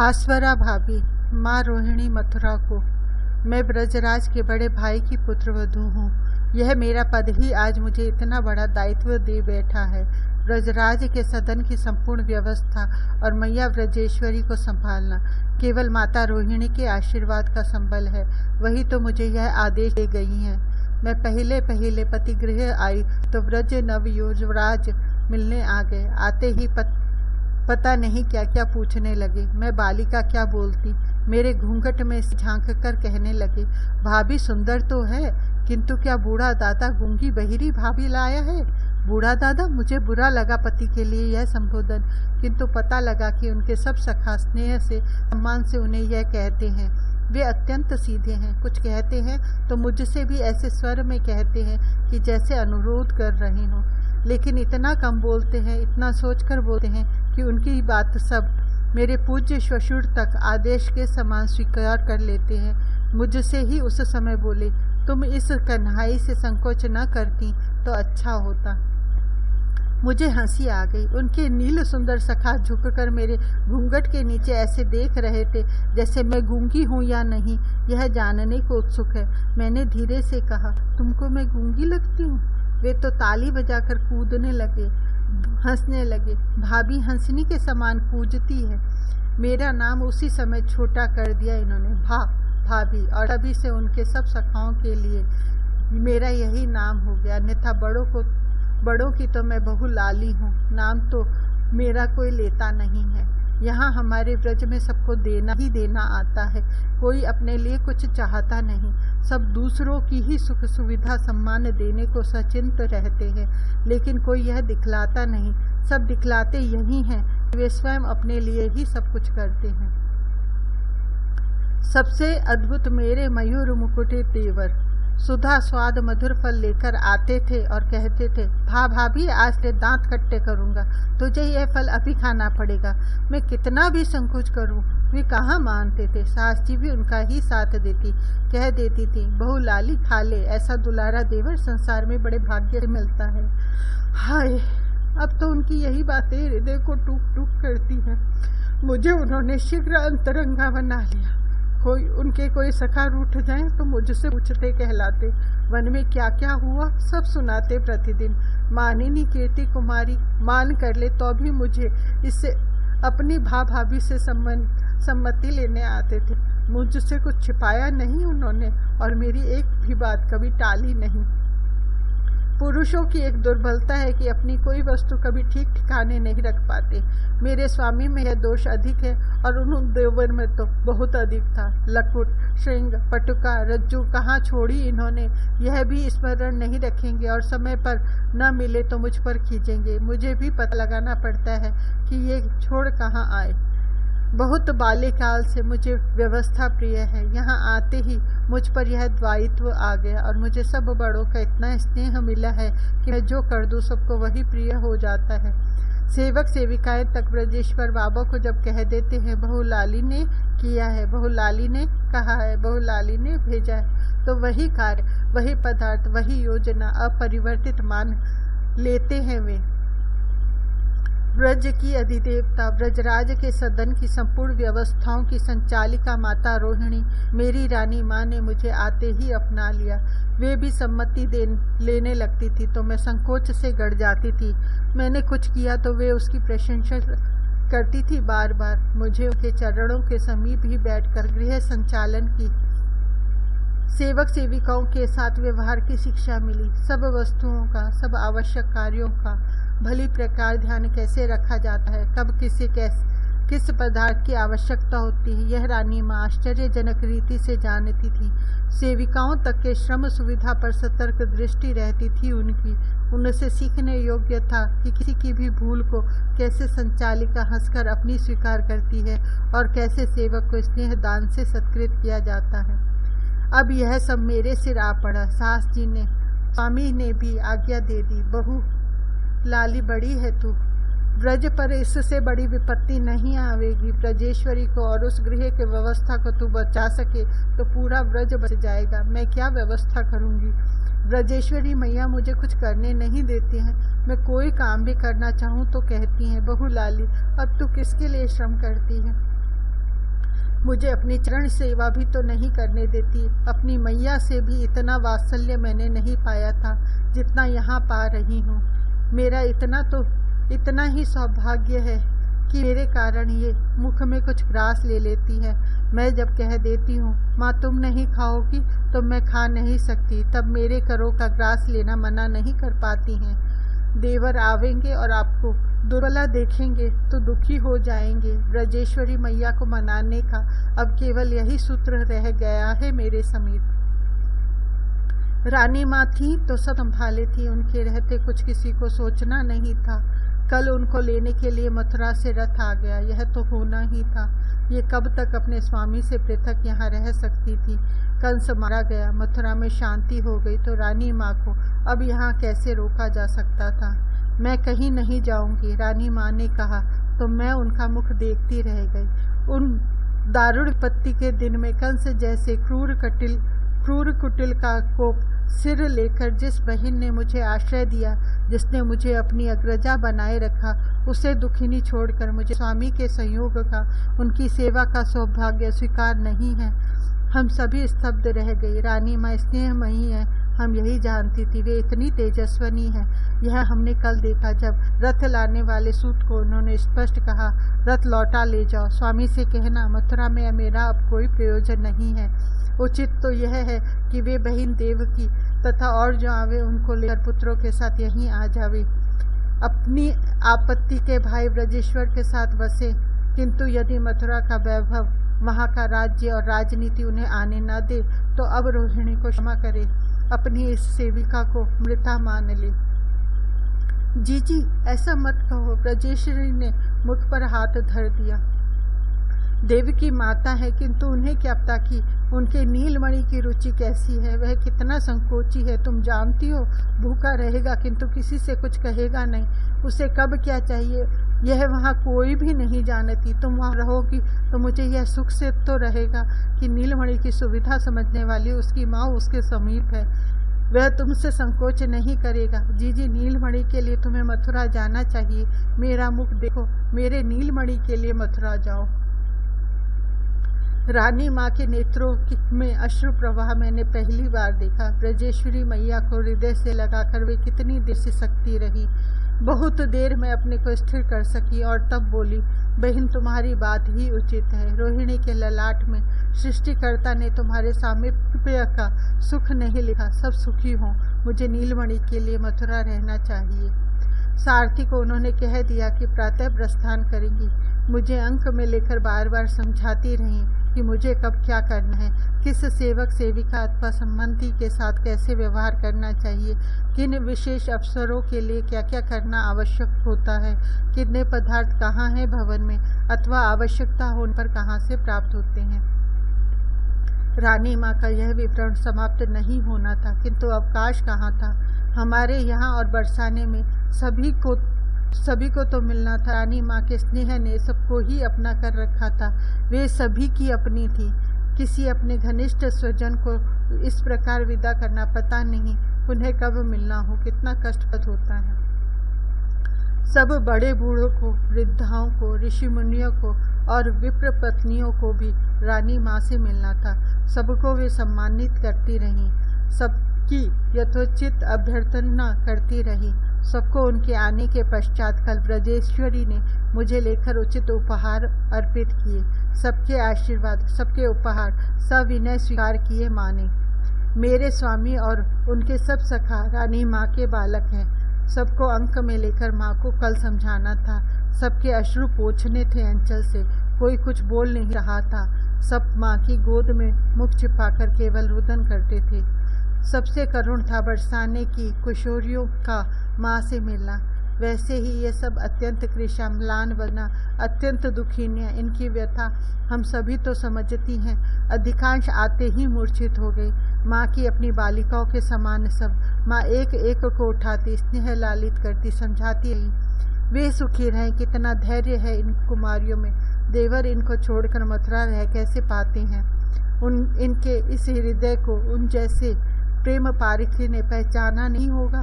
भास्वरा भाभी, माँ रोहिणी मथुरा को। मैं ब्रजराज के बड़े भाई की पुत्रवधू हूँ। यह मेरा पद ही आज मुझे इतना बड़ा दायित्व दे बैठा है। ब्रजराज के सदन की संपूर्ण व्यवस्था और मैया ब्रजेश्वरी को संभालना केवल माता रोहिणी के आशीर्वाद का संबल है। वही तो मुझे यह आदेश दे गई हैं। मैं पहले पहले पतिगृह आई तो ब्रज नव युवराज मिलने आ गए। आते ही पता नहीं क्या क्या पूछने लगे। मैं बालिका क्या बोलती, मेरे घूंघट में झांक कर कहने लगे, भाभी सुंदर तो है, किंतु क्या बूढ़ा दादा गूंगी बहिरी भाभी लाया है। बूढ़ा दादा, मुझे बुरा लगा पति के लिए यह संबोधन, किंतु पता लगा कि उनके सब सखा स्नेह से सम्मान से उन्हें यह कहते हैं। वे अत्यंत सीधे हैं। कुछ कहते हैं तो मुझसे भी ऐसे स्वर में कहते हैं कि जैसे अनुरोध कर रहे हों, लेकिन इतना कम बोलते हैं, इतना सोचकर बोलते हैं कि उनकी बात सब मेरे पूज्य ससुर तक आदेश के समान स्वीकार कर लेते हैं। मुझसे ही उस समय बोले, तुम इस कन्हाई से संकोच न करती तो अच्छा होता। मुझे हंसी आ गई। उनके नील सुंदर सखा झुककर मेरे घूंघट के नीचे ऐसे देख रहे थे जैसे मैं गूंगी हूँ या नहीं, यह जानने को उत्सुक है। मैंने धीरे से कहा, तुमको मैं गूंगी लगती हूँ? वे तो ताली बजाकर कूदने लगे, हंसने लगे। भाभी हंसनी के समान कूजती है। मेरा नाम उसी समय छोटा कर दिया इन्होंने, भाभी, और तभी से उनके सब सखाओं के लिए मेरा यही नाम हो गया। अन्यथा बड़ों की तो मैं बहु लाली हूँ, नाम तो मेरा कोई लेता नहीं है। यहाँ हमारे ब्रज में सबको देना ही देना आता है। कोई अपने लिए कुछ चाहता नहीं, सब दूसरों की ही सुख सुविधा सम्मान देने को सचिंत रहते हैं। लेकिन कोई यह दिखलाता नहीं, सब दिखलाते यही हैं। वे स्वयं अपने लिए ही सब कुछ करते हैं। सबसे अद्भुत मेरे मयूर मुकुटे तेवर सुधा स्वाद मधुर फल लेकर आते थे और कहते थे, भाभी आज से दांत खट्टे करूँगा, तुझे यह फल अभी खाना पड़ेगा। मैं कितना भी संकोच करूँ, वे कहाँ मानते थे। सास जी भी उनका ही साथ देती, कह देती थी, बहू लाली खा ले, ऐसा दुलारा देवर संसार में बड़े भाग्य से मिलता है। हाय, अब तो उनकी यही बातें हृदय को टूक टूक करती हैं। मुझे उन्होंने शीघ्र अंतरंगा बना लिया। उनके कोई सखा रूठ जाए तो मुझसे पूछते कहलाते, वन में क्या क्या हुआ सब सुनाते प्रतिदिन। मानिनी कीर्ति कुमारी मान कर ले तो भी मुझे इससे अपनी भाभी से सम्मति लेने आते थे। मुझसे कुछ छिपाया नहीं उन्होंने और मेरी एक भी बात कभी टाली नहीं। पुरुषों की एक दुर्बलता है कि अपनी कोई वस्तु कभी ठीक ठिकाने नहीं रख पाते। मेरे स्वामी में यह दोष अधिक है और उन देवर में तो बहुत अधिक था। लकुट, श्रृंग, पटुका, रज्जू कहाँ छोड़ी इन्होंने, यह भी स्मरण नहीं रखेंगे और समय पर न मिले तो मुझ पर खींचेंगे। मुझे भी पता लगाना पड़ता है कि ये छोड़ कहाँ आए। बहुत बाल्यकाल से मुझे व्यवस्था प्रिय है। यहाँ आते ही मुझ पर यह दायित्व आ गया और मुझे सब बड़ों का इतना स्नेह मिला है कि मैं जो कर दूँ सबको वही प्रिय हो जाता है। सेवक सेविकाएं तक ब्रजेश्वर बाबा को जब कह देते हैं, बहू लाली ने किया है, बहू लाली ने कहा है, बहू लाली ने भेजा है, तो वही कार्य, वही पदार्थ, वही योजना अपरिवर्तित मान लेते हैं वे। ब्रज की अधिदेवता, ब्रजराज के सदन की संपूर्ण व्यवस्थाओं की संचालिका माता रोहिणी, मेरी रानी माँ ने मुझे आते ही अपना लिया। वे भी सम्मति लेने लगती थी तो मैं संकोच से गड़ जाती थी। मैंने कुछ किया तो वे उसकी प्रशंसा करती थी बार बार। मुझे उनके चरणों के समीप ही बैठकर गृह संचालन की, सेवक सेविकाओं के साथ व्यवहार की शिक्षा मिली। सब वस्तुओं का, सब आवश्यक कार्यों का भली प्रकार ध्यान कैसे रखा जाता है, कब किस पदार्थ की आवश्यकता होती है, यह रानी माँ आश्चर्यजनक रीति से जानती थी। सेविकाओं तक के श्रम सुविधा पर सतर्क दृष्टि रहती थी उनकी। उनसे सीखने योग्य था कि किसी की भी भूल को कैसे संचालिका हंसकर अपनी स्वीकार करती है और कैसे सेवक को स्नेह दान से सत्कृत किया जाता है। अब यह सब मेरे सिर आ पड़ा। सास जी ने, स्वामी ने भी आज्ञा दे दी, बहू लाली बड़ी है तू, ब्रज पर इससे बड़ी विपत्ति नहीं आवेगी। ब्रजेश्वरी को और उस गृह के व्यवस्था को तू बचा सके तो पूरा ब्रज बच जाएगा। मैं क्या व्यवस्था करूंगी? ब्रजेश्वरी मैया मुझे कुछ करने नहीं देती हैं। मैं कोई काम भी करना चाहूँ तो कहती हैं, बहू लाली अब तू किसके लिए श्रम करती है? मुझे अपनी चरण सेवा भी तो नहीं करने देती। अपनी मैया से भी इतना वात्सल्य मैंने नहीं पाया था जितना यहाँ पा रही हूँ। मेरा इतना ही सौभाग्य है कि मेरे कारण ये मुख में कुछ ग्रास ले लेती है। मैं जब कह देती हूँ माँ तुम नहीं खाओगी तो मैं खा नहीं सकती, तब मेरे करों का ग्रास लेना मना नहीं कर पाती हैं। देवर आवेंगे और आपको दुर्बला देखेंगे तो दुखी हो जाएंगे। ब्रजेश्वरी मैया को मनाने का अब केवल यही सूत्र रह गया है मेरे समीप। रानी माँ थी तो सब संभाले थी, उनके रहते कुछ किसी को सोचना नहीं था। कल उनको लेने के लिए मथुरा से रथ आ गया, यह तो होना ही था। ये कब तक अपने स्वामी से पृथक यहाँ रह सकती थी। कंस मारा गया, मथुरा में शांति हो गई, तो रानी माँ को अब यहाँ कैसे रोका जा सकता था। मैं कहीं नहीं जाऊंगी, रानी माँ ने कहा तो मैं उनका मुख देखती रह गई। उन दारुण विपत्ति के दिन में कंस जैसे क्रूर कुटिल का कोप सिर लेकर जिस बहन ने मुझे आश्रय दिया, जिसने मुझे अपनी अग्रजा बनाए रखा, उसे दुखिनी छोड़कर मुझे स्वामी के संयोग का, उनकी सेवा का सौभाग्य स्वीकार नहीं है। हम सभी स्तब्ध रह गए। रानी माँ स्नेहमयी है, हम यही जानती थी। वे इतनी तेजस्वनी है, यह हमने कल देखा जब रथ लाने वाले सूत को उन्होंने स्पष्ट कहा रथ लौटा ले जाओ। स्वामी से कहना मथुरा में मेरा अब कोई प्रयोजन नहीं है। उचित तो यह है कि वे बहन देवकी तथा और जो आवे उनको लेकर पुत्रों के साथ यहीं आ जावे, अपनी आपत्ति के भाई ब्रजेश्वर के साथ बसे। किंतु यदि मथुरा का वैभव, वहाँ का राज्य और राजनीति उन्हें आने न दे तो अब रोहिणी को क्षमा करे, अपनी इस सेविका को मृता मान ले। जीजी ऐसा मत कहो, ब्रजेश्वरी ने मुख पर हाथ धर दिया। देवकी माता है, किंतु उन्हें क्या पता कि उनके नीलमणि की रुचि कैसी है। वह कितना संकोची है, तुम जानती हो। भूखा रहेगा किंतु किसी से कुछ कहेगा नहीं। उसे कब क्या चाहिए यह वहाँ कोई भी नहीं जानती। तुम वहाँ रहोगी तो मुझे यह सुख से तो रहेगा कि नीलमणि की सुविधा समझने वाली उसकी माँ उसके समीप है। वह तुमसे संकोच नहीं करेगा। जीजी नीलमणि के लिए तुम्हें मथुरा जाना चाहिए। मेरा मुख देखो, मेरे नीलमणि के लिए मथुरा जाओ। रानी माँ के नेत्रों में अश्रु प्रवाह मैंने पहली बार देखा। ब्रजेश्वरी मैया को हृदय से लगाकर वे कितनी देर से सकती रही। बहुत देर में अपने को स्थिर कर सकी और तब बोली, बहन तुम्हारी बात ही उचित है। रोहिणी के ललाट में सृष्टिकर्ता ने तुम्हारे सामीप्य का सुख नहीं लिखा। सब सुखी हों। मुझे नीलमणि के लिए मथुरा रहना चाहिए। सारथी को उन्होंने कह दिया कि प्रातः प्रस्थान करेंगी। मुझे अंक में लेकर बार बार समझाती रहीं कि मुझे कब क्या करना है, किस सेवक सेविका अथवा संबंधी के साथ कैसे व्यवहार करना चाहिए, किन विशेष अवसरों के लिए क्या क्या करना आवश्यक होता है, कितने पदार्थ कहाँ हैं भवन में अथवा आवश्यकता होने पर कहाँ से प्राप्त होते हैं। रानी माँ का यह विवरण समाप्त नहीं होना था, किंतु अवकाश कहाँ था। हमारे यहाँ और बरसाने में सभी को तो मिलना था। रानी माँ के स्नेह ने सबको ही अपना कर रखा था। वे सभी की अपनी थी। किसी अपने घनिष्ठ स्वजन को इस प्रकार विदा करना, पता नहीं उन्हें कब मिलना हो, कितना कष्टप्रद होता है। सब बड़े बूढ़ों को, वृद्धाओं को, ऋषि मुनियों को और विप्र पत्नियों को भी रानी माँ से मिलना था। सबको वे सम्मानित करती रहीं, सबकी यथोचित अभ्यर्थना करती रही। सबको उनके आने के पश्चात कल ब्रजेश्वरी ने मुझे लेकर उचित उपहार अर्पित किए। सबके आशीर्वाद, सबके उपहार सविनय स्वीकार किए माँ ने। मेरे स्वामी और उनके सब सखा रानी माँ के बालक हैं। सबको अंक में लेकर माँ को कल समझाना था। सबके अश्रु पोंछने थे अंचल से, कोई कुछ बोल नहीं रहा था। सब माँ की गोद में मुख छिपाकर केवल रुदन करते थे। सबसे करुण था बरसाने की किशोरियों का माँ से मिलना। वैसे ही ये सब अत्यंत कृशा, म्लान बना, अत्यंत दुखीनियाँ, इनकी व्यथा हम सभी तो समझती हैं। अधिकांश आते ही मूर्छित हो गई। माँ की अपनी बालिकाओं के समान सब। माँ एक एक को उठाती, स्नेह लालित करती, समझाती रही। वे सुखी रहें, कितना धैर्य है इन कुमारियों में। देवर इनको छोड़कर मथुरा रह कैसे पाते हैं। इनके इस हृदय को उन जैसे प्रेम पारिखी ने पहचाना नहीं होगा।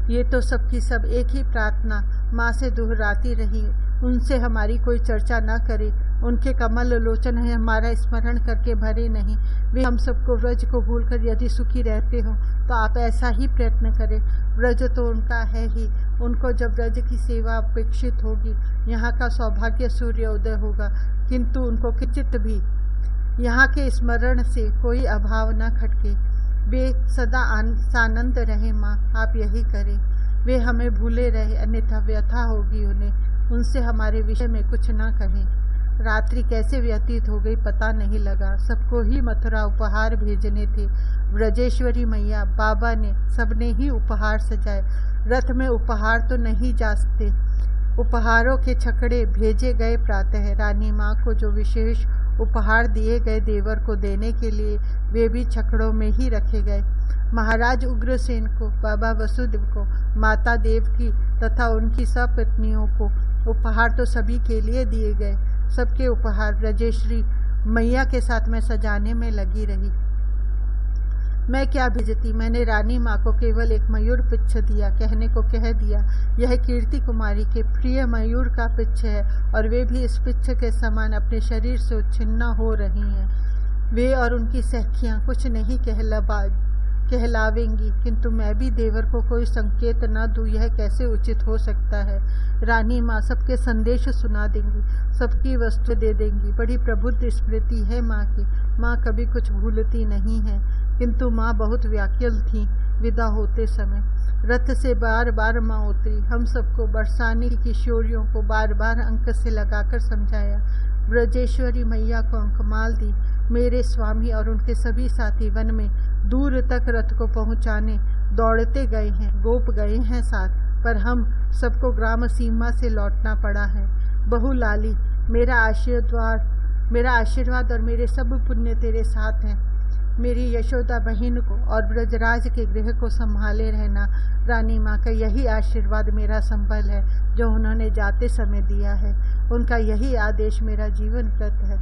ये तो सबकी सब एक ही प्रार्थना माँ से दोहराती रही, उनसे हमारी कोई चर्चा न करे, उनके कमल लोचन है हमारा स्मरण करके भरे नहीं। वे हम सबको व्रज को भूलकर यदि सुखी रहते हो तो आप ऐसा ही प्रयत्न करें। व्रज तो उनका है ही, उनको जब व्रज की सेवा अपेक्षित होगी यहाँ का सौभाग्य सूर्योदय होगा, किंतु उनको किंचित भी यहाँ के स्मरण से कोई अभाव न खटके। वे सदा सानंद रहे। माँ आप यही करें, वे हमें भूले रहे, अन्यथा व्यथा होगी उन्हें। उनसे हमारे विषय में कुछ न कहें। रात्रि कैसे व्यतीत हो गई पता नहीं लगा। सबको ही मथुरा उपहार भेजने थे। ब्रजेश्वरी मैया बाबा ने सबने ही उपहार सजाए। रथ में उपहार तो नहीं जाते, उपहारों के छकड़े भेजे गए। प्रातः रानी माँ को जो विशेष उपहार दिए गए देवर को देने के लिए, वे भी छकड़ों में ही रखे गए। महाराज उग्रसेन को, बाबा वसुदेव को, माता देवकी तथा उनकी सब पत्नियों को उपहार तो सभी के लिए दिए गए। सबके उपहार ब्रजेश्वरी मैया के साथ मैं सजाने में लगी रही। मैं क्या भेजती, मैंने रानी माँ को केवल एक मयूर पिच्छ दिया। कहने को कह दिया, यह कीर्ति कुमारी के प्रिय मयूर का पिच्छ है और वे भी इस पिच्छ के समान अपने शरीर से उच्छिन्न हो रही हैं। वे और उनकी सखियाँ कुछ नहीं कहलावेंगी, किंतु मैं भी देवर को कोई संकेत न दूँ, यह कैसे उचित हो सकता है। रानी माँ सबके संदेश सुना देंगी, सबकी वस्तु दे देंगी। बड़ी प्रबुद्ध स्मृति है माँ की। माँ कभी कुछ भूलती नहीं है, किंतु माँ बहुत व्याकुल थी। विदा होते समय रथ से बार बार माँ उतरी। हम सबको बरसाने की किशोरियों को बार बार अंक से लगाकर समझाया। ब्रजेश्वरी मैया को अंकमाल दी। मेरे स्वामी और उनके सभी साथी वन में दूर तक रथ को पहुँचाने दौड़ते गए हैं। गोप गए हैं साथ, पर हम सबको ग्राम सीमा से लौटना पड़ा है। बहु लाली, मेरा आशीर्वाद और मेरे सब पुण्य तेरे साथ हैं। मेरी यशोदा बहन को और ब्रजराज के गृह को संभाले रहना। रानी माँ का यही आशीर्वाद मेरा संबल है जो उन्होंने जाते समय दिया है। उनका यही आदेश मेरा जीवन व्रत है।